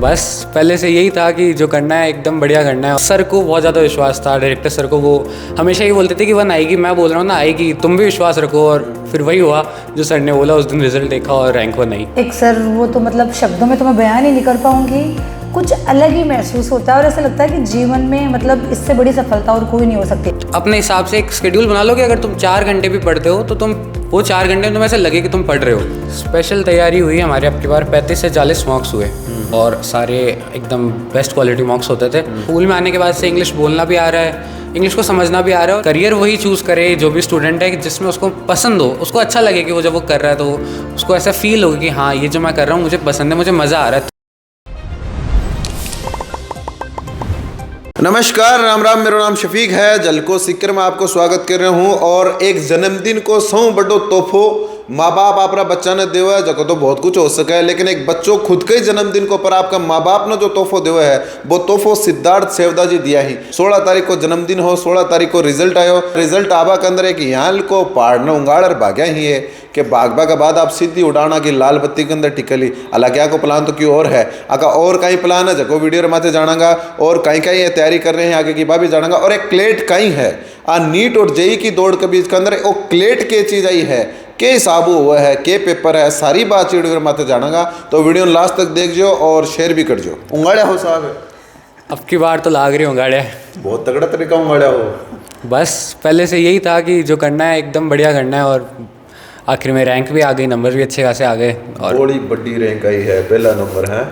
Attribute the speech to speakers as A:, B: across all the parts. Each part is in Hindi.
A: बस पहले से यही था कि जो करना है एकदम बढ़िया करना है। सर को बहुत ज़्यादा विश्वास था, डायरेक्टर सर को। वो हमेशा ही बोलते थे कि 1 आएगी, मैं बोल रहा हूँ ना आएगी, तुम भी विश्वास रखो। और फिर वही हुआ जो सर ने बोला। उस दिन रिजल्ट देखा और रैंक 1 आई।
B: एक सर वो तो मतलब शब्दों में तो मैं बयान ही नहीं कर पाऊंगी, कुछ अलग ही महसूस होता है और ऐसा लगता है कि जीवन में मतलब इससे बड़ी सफलता और कोई नहीं हो सकती।
A: अपने हिसाब से एक शेड्यूल बना लो कि अगर तुम 4 घंटे भी पढ़ते हो तो तुम वो 4 घंटे में तुम्हें ऐसा लगे कि तुम पढ़ रहे हो। स्पेशल तैयारी हुई हमारे अब की बार 35 से 40 मार्क्स हुए और सारे एकदम बेस्ट क्वालिटी मार्क्स होते थे। स्कूल में आने के बाद से इंग्लिश बोलना भी आ रहा है, इंग्लिश को समझना भी आ रहा है। करियर वही चूज़ करे जो भी स्टूडेंट है जिसमें उसको पसंद हो, उसको अच्छा लगे कि वो जब वो कर रहा है तो उसको ऐसा फील हो कि हाँ ये जो मैं कर रहा हूँ मुझे पसंद है, मुझे मज़ा आ रहा है।
C: नमस्कार, राम राम। मेरा नाम शफीक है। जलको सिक्कर में आपको स्वागत कर रहा हूँ। और एक जन्मदिन को सौ बड़ो तोहफो माँ बाप अपना बच्चा ने देवा है, जगह तो बहुत कुछ हो सका है, लेकिन एक बच्चों खुद के ही जन्मदिन को पर आपका माँ बाप ने जो तोहफो देवा है वो तोहफो सिद्धार्थ सेवदा जी दिया ही। 16 तारीख को जन्मदिन हो, 16 तारीख को रिजल्ट आयो। रिजल्ट आबा के अंदर एक यहाँ को पहाड़ उंगाड़ और भाग्या ही है कि भागबा के बाद आप सीधी उड़ाना की लाल बत्ती के अंदर टिकली। हालांकि को प्लान तो क्यों और है, आका और कहीं प्लान है जगह वीडियो माथे जानागा और कहीं कहीं तैयारी कर रहे हैं आगे की भी जानागा। और एक क्लेट कहीं है नीट और जेई की दौड़ के बीच के अंदर वो क्लेट के चीज आई है, के हिसाब हुआ है, के पेपर है, सारी बात वीडियो माथे जानागा। तो वीडियो लास्ट तक देख जो और शेयर भी कर जो। उंगाड़िया हो साहब?
A: अब की बार तो लाग रही उंगाड़िया,
C: बहुत तगड़ा तरीका उंगाड़िया हो।
A: बस पहले से यही था कि जो करना है एकदम बढ़िया करना है। और आखिर में रैंक भी आ गई, नंबर भी अच्छे खासे आ गए और
C: बड़ी बड़ी रैंक आई है, पहला नंबर है।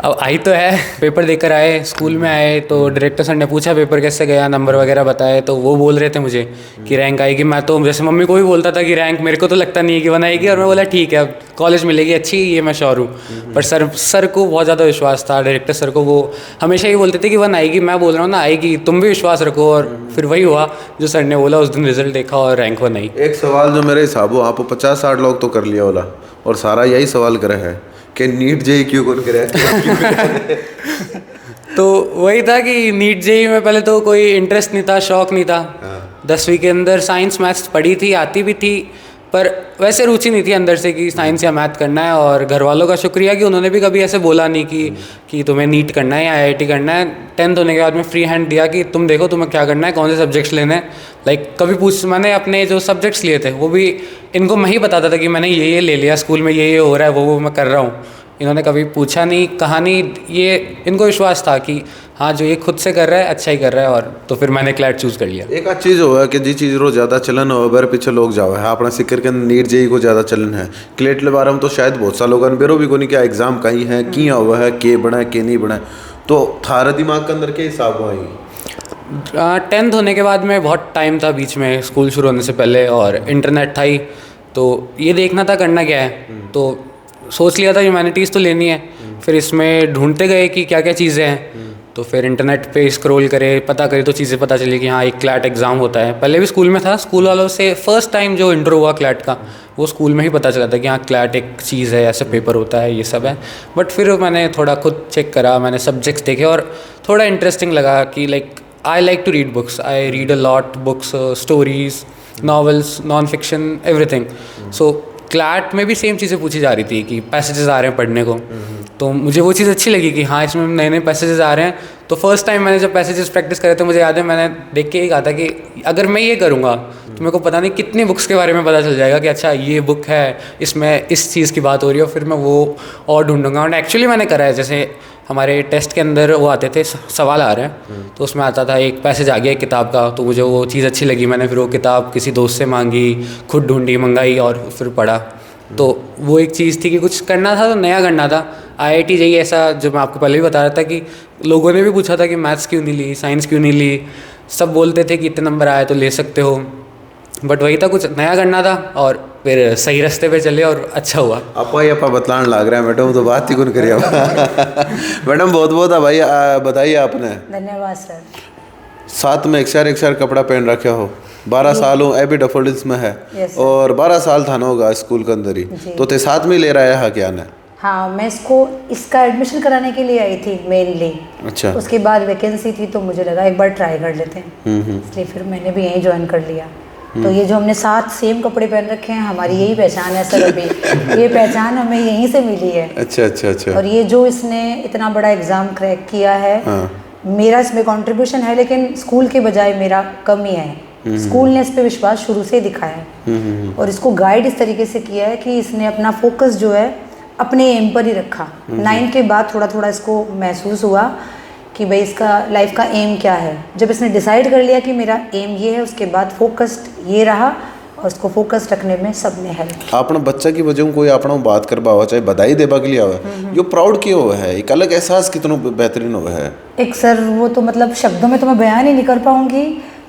A: अब आई तो है। पेपर देकर आए, स्कूल में आए तो डायरेक्टर सर ने पूछा पेपर कैसे गया, नंबर वगैरह बताए तो वो बोल रहे थे मुझे कि रैंक आएगी। मैं तो जैसे मम्मी को भी बोलता था कि रैंक मेरे को तो लगता नहीं है कि 1 आएगी, और मैं बोला ठीक है अब कॉलेज मिलेगी अच्छी, ये मैं श्योर हूँ। पर सर को बहुत ज़्यादा विश्वास था, डायरेक्टर सर को। वो हमेशा ही बोलते थे कि 1 आएगी, मैं बोल रहा हूँ ना आएगी, तुम भी विश्वास रखो। और फिर वही हुआ जो सर ने बोला। उस दिन रिजल्ट देखा और रैंक 1 आई।
C: एक सवाल जो मेरे हिसाब हो आप 50-60 लोग तो कर लिया होला और सारा यही सवाल करे है कि नीट जेई क्यों कौन करे।
A: तो वही था कि नीट जेई में पहले तो कोई इंटरेस्ट नहीं था, शौक नहीं था। 10वीं के अंदर साइंस मैथ्स पढ़ी थी, आती भी थी, पर वैसे रुचि नहीं थी अंदर से कि साइंस या मैथ करना है। और घर वालों का शुक्रिया कि उन्होंने भी कभी ऐसे बोला नहीं कि तुम्हें नीट करना है या आईआईटी करना है। 10th होने के बाद में फ्री हैंड दिया कि तुम देखो तुम्हें क्या करना है, कौन से सब्जेक्ट्स लेने हैं। कभी मैंने अपने जो सब्जेक्ट्स लिए थे वो भी इनको मैं ही बताता था कि मैंने ये ले लिया, स्कूल में ये हो रहा है, वो मैं कर रहा हूँ। इन्होंने कभी पूछा नहीं, कहा नहीं। ये इनको विश्वास था कि हाँ जो ये खुद से कर रहा है अच्छा ही कर रहा है। और तो फिर मैंने क्लैट चूज़ कर लिया।
C: एक चीज़ हुआ कि जी चीज़ रो ज़्यादा चलन हो बार पीछे लोग जाओ है अपना सिक्कर के अंदर नीट जेई को ज़्यादा चलन है। क्लेट के बारे में तो शायद बहुत सा लोग बेरो भी को नहीं क्या एग्जाम कहीं है, किया हुआ है, के बना है के नहीं बना है। तो थारा दिमाग के अंदर के हिसाब हुआ ही
A: 10th होने के बाद में बहुत टाइम था बीच में, स्कूल शुरू होने से पहले, और इंटरनेट था ही। तो ये देखना था करना क्या है। तो सोच लिया था ह्यूमैनिटीज़ तो लेनी है। फिर इसमें ढूंढते गए कि क्या क्या चीज़ें हैं। तो फिर इंटरनेट पे स्क्रॉल करे, पता करे तो चीज़ें पता चली कि हाँ एक क्लैट एग्ज़ाम होता है। पहले भी स्कूल में था, स्कूल वालों से फर्स्ट टाइम जो इंट्रो हुआ क्लैट का वो स्कूल में ही पता चला था कि हाँ क्लैट एक चीज़ है, ऐसे पेपर होता है, ये सब है। बट फिर मैंने थोड़ा खुद चेक करा, मैंने सब्जेक्ट्स देखे और थोड़ा इंटरेस्टिंग लगा कि I like to read books, I read a lot books, stories, novels, non fiction, everything. So CLAT में भी सेम चीज़ें पूछी जा रही थी कि पैसेजेस आ रहे हैं पढ़ने को। तो मुझे वो चीज़ अच्छी लगी कि हाँ इसमें नए नए पैसेजेस आ रहे हैं। तो फर्स्ट टाइम मैंने जब पैसेजेस प्रैक्टिस करे थे, मुझे याद है मैंने देख के ही कहा था कि अगर मैं ये करूँगा तो मेरे को पता नहीं कितनी बुक्स के बारे में पता चल जाएगा कि अच्छा ये बुक है, इसमें इस चीज़ की बात हो रही है, और फिर मैं वो और ढूंढूंगा। और एक्चुअली मैंने करा है। जैसे हमारे टेस्ट के अंदर वो आते थे, सवाल आ रहे हैं तो उसमें आता था एक पैसेज आ गया एक किताब का, तो मुझे वो चीज़ अच्छी लगी। मैंने फिर वो किताब किसी दोस्त से मांगी, खुद ढूंढी, मंगाई और फिर पढ़ा। तो वो एक चीज़ थी कि कुछ करना था तो नया करना था। आईआईटी जेईई ऐसा जो मैं आपको पहले भी बता रहा था कि लोगों ने भी पूछा था कि मैथ्स क्यों नहीं ली, साइंस क्यों नहीं ली। सब बोलते थे कि इतने नंबर आए तो ले सकते हो, बट वही था कुछ नया करना था। और फिर सही रास्ते पे चले और अच्छा हुआ।
C: आपा बतलान लग रहा है मैडम, तो बात ही कौन करिए। मैडम बहुत बहुत भाई बताइए आपने।
B: धन्यवाद सर।
C: साथ में एक सार कपड़ा पहन रखे हो, 12 साल हो अभी डफोडिल्स में है। और 12 साल था ना होगा स्कूल के अंदर ही, तो ते साथ में ले रहा है क्या ने?
B: हाँ, मैं इसका एडमिशन कराने के लिए आई थी मेनली।
C: अच्छा।
B: उसके बाद वैकेंसी थी तो मुझे लगा एक बार ट्राई कर लेते हैं, इसलिए फिर मैंने भी यहीं ज्वाइन कर लिया। तो ये जो हमने 7 सेम कपड़े पहन रखे हैं, हमारी यही पहचान है सर अभी। ये पहचान हमें यहीं से मिली है।
C: अच्छा अच्छा अच्छा।
B: और ये जो इसने इतना बड़ा एग्ज़ाम क्रैक किया है, मेरा इसमें कंट्रीब्यूशन है, लेकिन स्कूल के बजाय मेरा कम ही है। स्कूल ने इस पे विश्वास शुरू से दिखाया है और इसको गाइड इस तरीके से किया है कि इसने अपना फोकस जो है अपने एम पर ही रखा। 9 के बाद थोड़ा थोड़ा इसको महसूस हुआ कि भाई इसका लाइफ का एम क्या है। जब इसने डिसाइड कर लिया कि मेरा एम ये है, उसके बाद फोकस्ड ये रहा और उसको फोकस्ड रखने में सब ने हेल्प।
C: अपना बच्चा की वजह कोई अपना बात करवा हो, चाहे बधाई देवा के लिए हो, जो प्राउड किया हुआ है, एक अलग एहसास कितना बेहतरीन हुआ है।
B: एक सर वो तो मतलब शब्दों में तो मैं बयान ही नहीं कर पाऊंगी,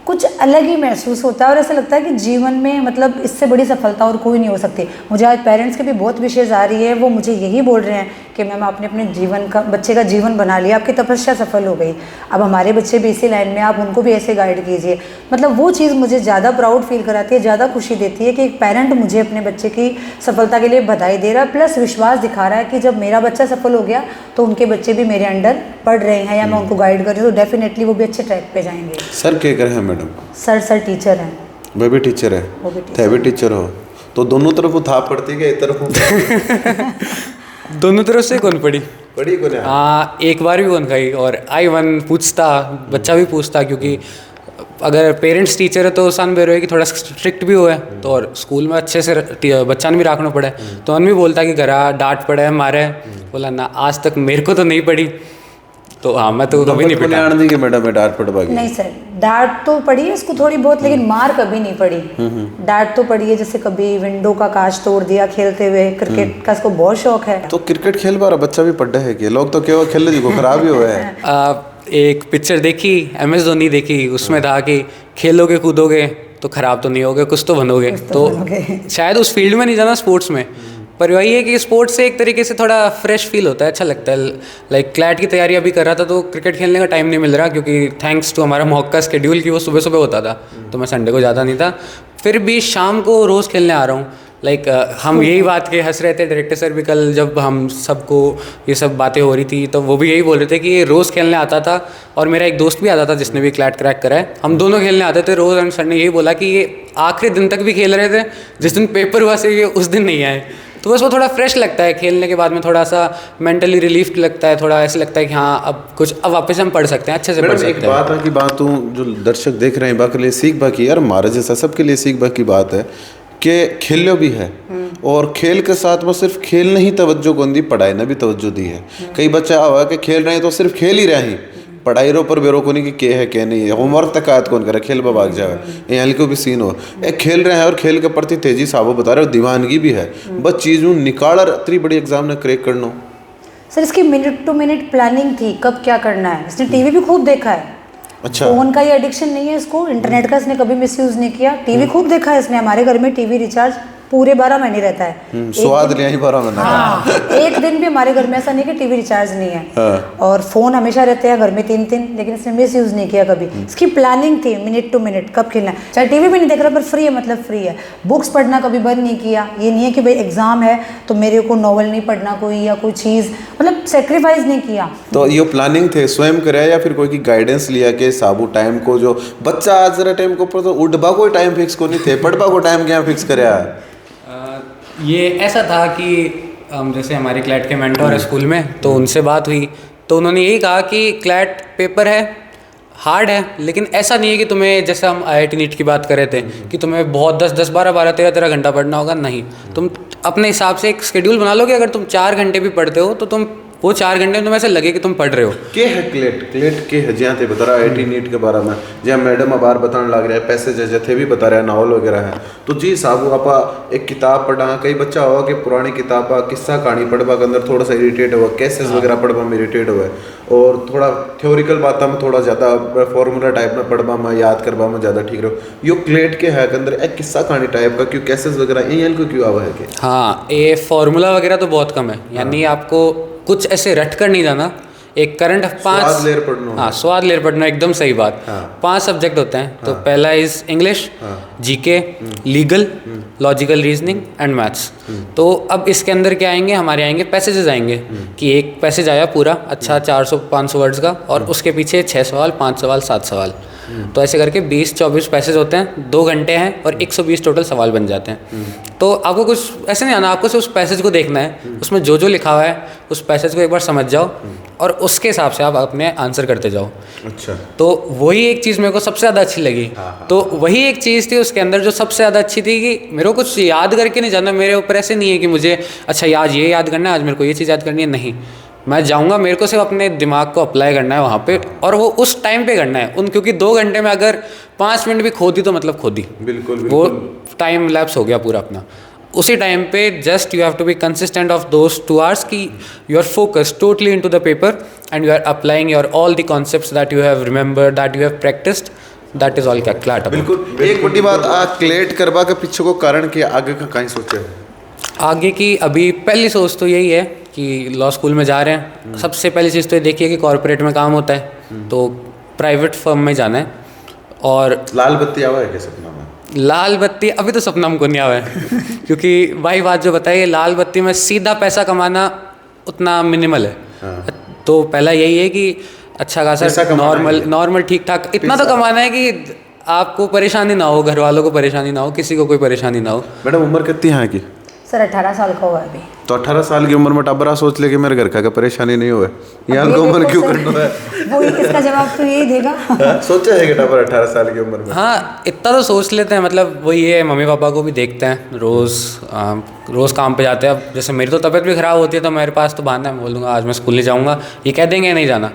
B: कुछ अलग ही महसूस होता है और ऐसा लगता है कि जीवन में मतलब इससे बड़ी सफलता और कोई नहीं हो सकती। मुझे आज पेरेंट्स के भी बहुत विशेष आ रही है, वो मुझे यही बोल रहे हैं कि मैम आपने अपने जीवन का बच्चे का जीवन बना लिया, आपकी तपस्या सफल हो गई, अब हमारे बच्चे भी इसी लाइन में, आप उनको भी ऐसे गाइड कीजिए। मतलब वो चीज़ मुझे ज़्यादा प्राउड फील कराती है, ज़्यादा खुशी देती है कि एक पेरेंट मुझे अपने बच्चे की सफलता के लिए बधाई दे रहा है, प्लस विश्वास दिखा रहा है कि जब मेरा बच्चा सफल हो गया तो उनके बच्चे भी मेरे अंडर पढ़ रहे हैं या मैं उनको गाइड कर रही हूँ, तो डेफिनेटली वो भी अच्छे ट्रैक पे जाएंगे।
C: सर क्या कर हैं मैडम?
B: सर टीचर हैं।
C: मैं भी टीचर है,
B: वो भी टीचर
C: थे भी टीचर हो, तो दोनों तरफ था पड़ती है, एक तरफ
A: दोनों तरफ से कौन पड़ी?
C: पड़ी को
A: हाँ, एक बार भी कौन खाई। और आई वन पूछता, बच्चा भी पूछता, क्योंकि अगर पेरेंट्स टीचर है तो सान बेरो है कि थोड़ा स्ट्रिक्ट भी हुआ है, तो और स्कूल में अच्छे से बच्चा ने भी रखना पड़ा है, तो उन भी बोलता कि घरा डांट पड़ा है मारे, बोला ना आज तक मेरे को तो नहीं पड़ी, तो हाँ मैं तो कभी नहीं पिटा।
C: कि मैडम मैं डांट पड़वा
B: नहीं सर, डांट तो पड़ी है इसको थोड़ी बहुत, लेकिन मार कभी नहीं पड़ी। डांट तो पड़ी है, जैसे कभी विंडो का कांच तोड़ दिया खेलते हुए, क्रिकेट का इसको बहुत शौक है।
C: तो क्रिकेट खेल पा रहा बच्चा भी पढ़ा है कि लोग तो केवल खेल रहे को खराब ही हुआ है।
A: एक पिक्चर देखी, MS धोनी देखी, उसमें था कि खेलोगे कूदोगे तो खराब तो नहीं होगे, कुछ तो बनोगे। तो शायद उस फील्ड में नहीं जाना स्पोर्ट्स में, पर वही है कि स्पोर्ट्स से एक तरीके से थोड़ा फ्रेश फील होता है, अच्छा लगता है। लाइक क्लैट की तैयारी अभी कर रहा था तो क्रिकेट खेलने का टाइम नहीं मिल रहा, क्योंकि थैंक्स टू हमारा मॉक का स्केड्यूल कि वो सुबह सुबह होता था, तो मैं संडे को जाता नहीं था। फिर भी शाम को रोज़ खेलने आ रहा हूँ। लाइक हम यही बात के हंस रहे थे, डायरेक्टर सर भी कल जब हम सबको ये सब बातें हो रही थी तो वो भी यही बोल रहे थे कि ये रोज़ खेलने आता था, और मेरा एक दोस्त भी आता था जिसने भी क्लैट क्रैक करा है, हम दोनों खेलने आते थे रोज़। एंड सर ने यही बोला कि ये आखिरी दिन तक भी खेल रहे थे, जिस दिन पेपर हुआ से ये उस दिन नहीं आए। तो बस वो थोड़ा फ्रेश लगता है खेलने के बाद में, थोड़ा सा मेंटली रिलीफ लगता है, थोड़ा ऐसे लगता है कि हाँ अब वापस हम पढ़ सकते हैं, अच्छे से पढ़ सकते हैं।
C: एक बात है कि बात हूँ जो दर्शक देख रहे हैं बाकी लिए सीख बाकी, यार हमारे जैसा सबके लिए सीख बाकी बात है कि खेलो भी है, और खेल के साथ में सिर्फ खेल नहीं तवज्जो को दी, पढ़ाई ने भी तवज्जो दी है। कई बच्चा हुआ कि खेल रहे हैं तो सिर्फ खेल ही रहे हैं, पढ़ाई रो पर बेरो को नहीं कि क्या है क्या नहीं है, होमवर्क तक आयत कौन करे, खेल भाग जाए यहाँ को भी सीन हो एक खेल रहे हैं, और खेल के प्रति तेजी साबो बता रहे हो, दीवानगी भी है, बस चीज़ निकाल इतनी बड़ी एग्जाम ने क्रैक करना।
B: सर इसकी मिनट टू मिनट प्लानिंग थी, कब क्या करना है। इसने टीवी भी खूब देखा है।
C: अच्छा,
B: फोन का ये एडिक्शन नहीं है इसको, इंटरनेट का इसने कभी मिसयूज नहीं किया, टीवी खूब देखा है इसने। हमारे घर में टीवी रिचार्ज पूरे 12 महीने रहता है।
C: स्वाद लिया ही 12 महीना।
B: हाँ, एक दिन भी हमारे घर में ऐसा नहीं कि टीवी रिचार्ज नहीं है। और फोन हमेशा रहते हैं घर में 3-3, लेकिन इसने मिस यूज नहीं किया कभी। इसकी प्लानिंग थी मिनट टू मिनट कब खेलना है, चाहे टीवी भी नहीं देख रहा पर फ्री है मतलब फ्री है। बुक्स पढ़ना कभी बंद नहीं किया, ये नहीं है कि भाई एग्जाम है तो मेरे को नॉवल नहीं पढ़ना कोई या कोई चीज़, मतलब सेक्रीफाइस नहीं किया।
C: तो ये प्लानिंग थे स्वयं करे या फिर कोई की गाइडेंस लिया के साबू टाइम को, जो बच्चा आज जरा टाइम को तो उठबा कोई टाइम फिक्स को नहीं थे, पढ़बा को टाइम क्या फिक्स करे?
A: ये ऐसा था कि जैसे हमारे क्लैट के मेंटोर है स्कूल में, तो उनसे बात हुई तो उन्होंने यही कहा कि क्लैट पेपर है, हार्ड है, लेकिन ऐसा नहीं है कि तुम्हें, जैसे हम IIT नीट की बात कर रहे थे कि तुम्हें बहुत 10-10, 12-12, 13-13 घंटा पढ़ना होगा, नहीं। तुम अपने हिसाब से एक शेड्यूल बना लो कि अगर तुम 4 घंटे भी पढ़ते हो तो तुम वो 4 घंटे में तुम्हें ऐसे लगे कि तुम पढ़ रहे हो।
C: के है क्लेट के है जहाँ थे बता रहा IIT नीट के बारे में, जहाँ मैडम बार बताने लग रहा है, पैसेज जैसे भी बता रहे हैं, नावल वगैरह है। तो जी साहब आप एक किताब पढ़ा, कई बच्चा हुआ कि पुरानी किताब किस्सा कहानी पढ़वा के अंदर थोड़ा सा इरीटेट हुआ, कैसेज वगैरह पढ़वा में इरीटेट हुआ, और थोड़ा थ्योरिकल बात में थोड़ा ज़्यादा फॉर्मूला टाइप में पढ़वा में याद करवा में ज़्यादा ठीक रहो। यो क्लेट के है के अंदर एक किस्सा कहानी टाइप का क्यों कैसेज वगैरह यही को क्यों आवा है कि?
A: हाँ, ये फॉर्मूला वगैरह तो बहुत कम है, यानी आपको कुछ ऐसे रट कर नहीं जाना। एक करंट 5
C: स्वाद लेर पढ़ना।
A: हाँ, स्वाद लेर पढ़ना, एकदम सही बात। 5 सब्जेक्ट होते हैं, तो पहला is English, GK, legal, logical reasoning and maths. तो अब इसके अंदर क्या आएंगे, हमारे आएंगे पैसेजेस आएंगे कि एक पैसेज आया पूरा अच्छा 400-500 वर्ड्स का, और उसके पीछे 6 सवाल, 5 सवाल, 7 सवाल। तो ऐसे करके 20-24 पैसेज होते हैं, 2 घंटे हैं और 120 टोटल सवाल बन जाते हैं। तो आपको कुछ ऐसे नहीं आना, आपको सिर्फ उस पैसेज को देखना है, उसमें जो जो लिखा हुआ है उस पैसेज को एक बार समझ जाओ और उसके हिसाब से आप अपने आंसर करते जाओ।
C: अच्छा,
A: तो वही एक चीज़ मेरे को सबसे ज़्यादा अच्छी लगी। तो वही एक चीज़ थी उसके अंदर जो सबसे ज़्यादा अच्छी थी कि मेरे को कुछ याद करके नहीं जाना, मेरे ऊपर ऐसे नहीं है कि मुझे अच्छा आज ये याद करना है, आज मेरे को ये चीज़ याद करनी है, नहीं। मैं जाऊंगा, मेरे को सिर्फ अपने दिमाग को अप्लाई करना है वहाँ पे और वो उस टाइम पे करना है क्योंकि 2 घंटे में अगर 5 मिनट भी खो दी तो मतलब खो दी,
C: बिल्कुल
A: वो टाइम लैप्स हो गया पूरा अपना। उसी टाइम पे just you have to be consistent of those 2 hours कि you are focused totally into the paper and you are applying your all the concepts that you have remembered, that you have practised, that is all CLAT.
C: बिल्कुल। एक बड़ी बात आ क्लेट करवा के पीछे को कारण कि आगे का कहीं सोचे हो?
A: आगे की अभी पहली सोच तो यही है कि लॉ स्कूल में जा रहे हैं, सबसे पहली चीज़ तो ये देखिए कि कॉर्पोरेट में काम होता है तो प्राइवेट फर्म में जाना है। और
C: लाल बत्ती आवा है क्या सपना में?
A: लाल बत्ती अभी तो सपना हमको नहीं आवा है क्योंकि भाई बात जो बताइए, लाल बत्ती में सीधा पैसा कमाना उतना मिनिमल है। तो पहला यही है कि अच्छा खासा नॉर्मल ठीक ठाक इतना तो कमाना है कि आपको परेशानी ना हो, घर वालों को परेशानी ना हो, किसी को कोई परेशानी ना हो।
C: मैडम उम्र कितनी है की?
B: सर 18 साल का हुआ है अभी।
C: तो 18 साल की उम्र में टबरा सोच ले कि मेरे घर का परेशानी नहीं हुआ, यहाँ को उम्र क्यों करना है?
B: वो इसका जवाब तो यही देगा।
C: सोचा है कि टबर 18 साल की उम्र में?
A: हाँ, इतना तो सोच लेते हैं, मतलब वो ये मम्मी पापा को भी देखते हैं, रोज़ काम पे जाते हैं। अब जैसे मेरी तो तबीयत भी ख़राब होती है तो मेरे पास तो बहाना है, मैं बोल दूँगा आज मैं स्कूल नहीं जाऊँगा, ये कह देंगे नहीं जाना।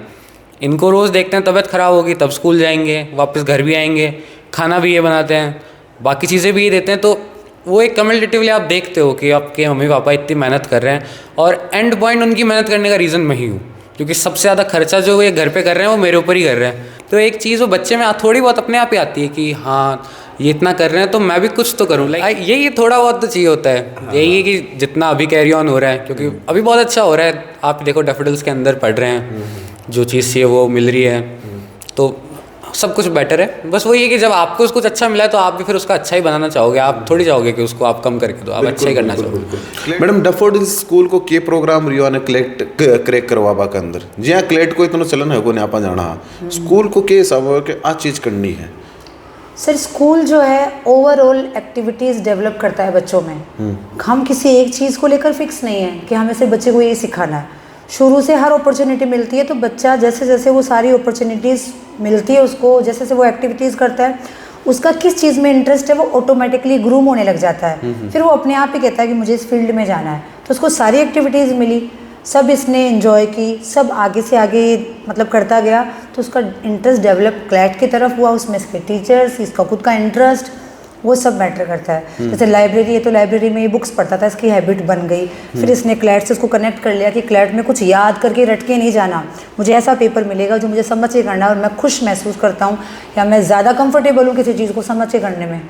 A: इनको रोज़ देखते हैं तबीयत ख़राब होगी तब स्कूल जाएंगे, वापस घर भी आएंगे, खाना भी ये बनाते हैं, बाकी चीज़ें भी ये देते हैं। तो वो एक कम्युलेटिवली आप देखते हो कि आपके मम्मी पापा इतनी मेहनत कर रहे हैं और एंड पॉइंट उनकी मेहनत करने का रीज़न मैं ही हूँ, क्योंकि सबसे ज़्यादा खर्चा जो ये घर पे कर रहे हैं वो मेरे ऊपर ही कर रहे हैं। तो एक चीज़ वो बच्चे में थोड़ी बहुत अपने आप ही आती है कि हाँ ये इतना कर रहे हैं तो मैं भी कुछ तो करूँ। लाइक यही थोड़ा बहुत तो चाहिए होता है। यही है कि जितना अभी कैरी ऑन हो रहा है, क्योंकि अभी बहुत अच्छा हो रहा है, आप देखो डैफोडिल्स के अंदर पढ़ रहे हैं, जो चीज़ चाहिए वो मिल रही है, तो सब कुछ बेटर है। बस वही है कि जब आपको कुछ अच्छा मिला है तो आप भी फिर उसका अच्छा ही बनाना चाहोगे, आप थोड़ी चाहोगे कि उसको आप कम करके दो, आप अच्छा ही करना चाहोगे।
C: मैडम डैफोडिल्स स्कूल को के प्रोग्राम रियो ने क्रैक करवाबा के अंदर जी हाँ क्लेट को इतना चलन है को नहीं आपा जाना स्कूल को के हिसाब के आ चीज़ करनी है?
B: सर स्कूल जो है ओवरऑल एक्टिविटीज़ डेवलप करता है बच्चों में। हम किसी एक चीज़ को लेकर फिक्स नहीं है कि हमें सिर्फ बच्चे को ये सिखाना है। शुरू से हर अपॉर्चुनिटी मिलती है तो बच्चा जैसे जैसे वो सारी अपॉर्चुनिटीज़ मिलती है उसको, जैसे जैसे वो एक्टिविटीज़ करता है, उसका किस चीज़ में इंटरेस्ट है वो ऑटोमेटिकली ग्रूम होने लग जाता है। फिर वो अपने आप ही कहता है कि मुझे इस फील्ड में जाना है, तो उसको सारी एक्टिविटीज़ मिली, सब इसने एंजॉय की, सब आगे से आगे मतलब करता गया, तो उसका इंटरेस्ट डेवलप क्लैट की तरफ हुआ, उसमें इसके टीचर्स, इसका खुद का इंटरेस्ट, वो सब मैटर करता है। जैसे लाइब्रेरी है तो लाइब्रेरी में ये बुक्स पढ़ता था, इसकी हैबिट बन गई। फिर इसने क्लैट से उसको कनेक्ट कर लिया कि क्लैट में कुछ याद करके रट के नहीं जाना, मुझे ऐसा पेपर मिलेगा जो मुझे समझ के करना है और मैं खुश महसूस करता हूँ या मैं ज़्यादा कंफर्टेबल हूँ किसी चीज़ को समझ के करने में,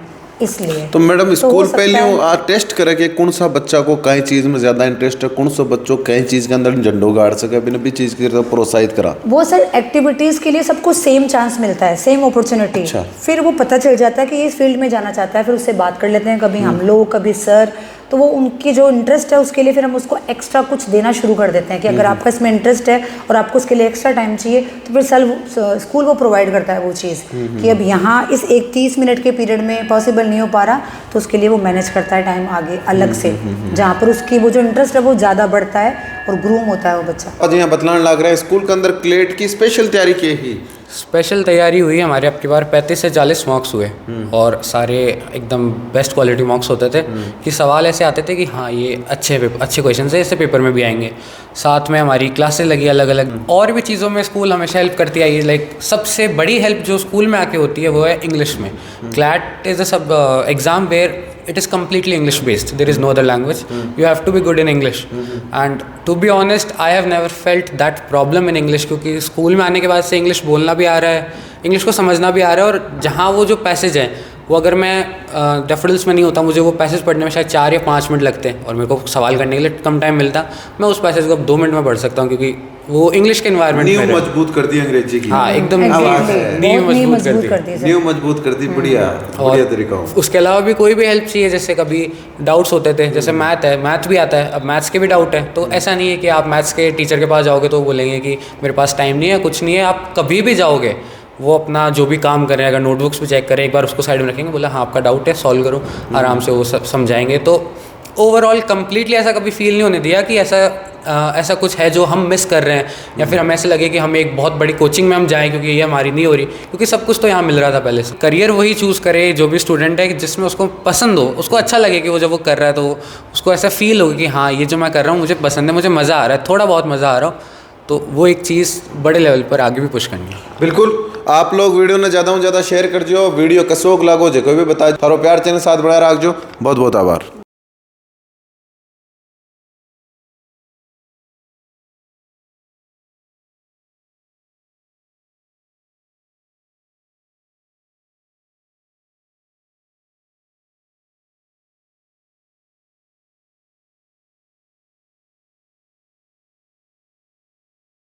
B: इसलिए।
C: तो मैडम स्कूल पहले टेस्ट करे कि कौन सा बच्चा को कई चीज़ में ज़्यादा इंटरेस्ट है, कौन सा बच्चों कई चीज़ के अंदर झंडो गाड़ सके, बिना भी चीज़ की तरफ प्रोत्साहित करा।
B: वो सर एक्टिविटीज़ के लिए सबको सेम चांस मिलता है, सेम अपॉर्चुनिटी।
C: अच्छा।
B: फिर वो पता चल जाता है कि ये इस फील्ड में जाना चाहता है, फिर उससे बात कर लेते हैं, कभी हम लोग कभी सर, तो वो उनकी जो इंटरेस्ट है उसके लिए फिर हम उसको एक्स्ट्रा कुछ देना शुरू कर देते हैं कि अगर आपका इसमें इंटरेस्ट है और आपको उसके लिए एक्स्ट्रा टाइम चाहिए तो फिर स्कूल वो प्रोवाइड करता है वो चीज़ कि अब यहाँ इस एक 30 मिनट के पीरियड में पॉसिबल नहीं हो पा रहा, तो उसके लिए वो मैनेज करता है टाइम आगे अलग से, जहाँ पर उसकी वो जो इंटरेस्ट है वो ज़्यादा बढ़ता है और ग्रूम होता है वो बच्चा।
C: और यहाँ बतलाने लग रहा है स्कूल के अंदर क्लेट की स्पेशल तैयारी की ही?
A: स्पेशल तैयारी हुई हमारे अब की बार 35 से 40 मार्क्स हुए और सारे एकदम बेस्ट क्वालिटी मार्क्स होते थे कि सवाल ऐसे आते थे कि हाँ ये अच्छे क्वेश्चन है, ऐसे पेपर में भी आएंगे। साथ में हमारी क्लासेस लगी अलग अलग, और भी चीज़ों में स्कूल हमेशा हेल्प करती आई। लाइक सबसे बड़ी हेल्प जो स्कूल में आके होती है वो है इंग्लिश में। CLAT is a sub exam where it is completely English based, there is no other language, you have to be good in English, and to be honest I have never felt that problem in English, क्योंकि स्कूल में आने के बाद से इंग्लिश बोलना भी आ रहा है, इंग्लिश को समझना भी आ रहा है, और जहाँ वो जो पैसेज है वो अगर मैं डैफोडिल्स में नहीं होता, मुझे वो पैसेज पढ़ने में शायद 4 या 5 मिनट लगते हैं और मेरे को सवाल करने के लिए कम टाइम मिलता, मैं उस पैसेज को अब 2 मिनट में पढ़ सकता हूँ, क्योंकि वो इंग्लिश के एनवायरनमेंट में
C: मजबूत कर दी अंग्रेजी की।
A: हाँ एकदम
B: नींव मजबूत कर दी,
C: नींव मजबूत कर दी, बढ़िया तरीका।
A: उसके अलावा भी कोई भी हेल्प चाहिए, जैसे कभी डाउट्स होते थे, जैसे मैथ है, मैथ भी आता है, अब मैथ्स के भी डाउट है, तो ऐसा नहीं है कि आप मैथ्स के टीचर के पास जाओगे तो बोलेंगे कि मेरे पास टाइम नहीं है, कुछ नहीं है, आप कभी भी जाओगे वो अपना जो भी काम करें, अगर नोटबुक्स भी चेक करें, एक बार उसको साइड में रखेंगे, बोला हाँ आपका डाउट है सॉल्व करो, आराम से वो सब समझाएंगे। तो ओवरऑल कम्प्लीटली ऐसा कभी फील नहीं होने दिया कि ऐसा कुछ है जो हम मिस कर रहे हैं, या फिर हमें ऐसे लगे कि हम एक बहुत बड़ी कोचिंग में हम जाएं क्योंकि ये हमारी नहीं हो रही, क्योंकि सब कुछ तो यहाँ मिल रहा था पहले से। करियर वही चूज़ करे जो भी स्टूडेंट है जिसमें उसको पसंद हो, उसको अच्छा लगे कि वो जब वो कर रहा है तो उसको ऐसा फील हो कि हाँ ये जो मैं कर रहा हूँ मुझे पसंद है, मुझे मज़ा आ रहा है, थोड़ा बहुत मज़ा आ रहा हो, तो वो एक चीज़ बड़े लेवल पर आगे भी पुश करनी है।
C: बिल्कुल। आप लोग वीडियो ने ज़्यादा से ज़्यादा शेयर कर जो, वीडियो कसोक लागो जो कोई भी बता, थारो प्यार चैनल साथ बढ़ा रख जो। बहुत बहुत आभार।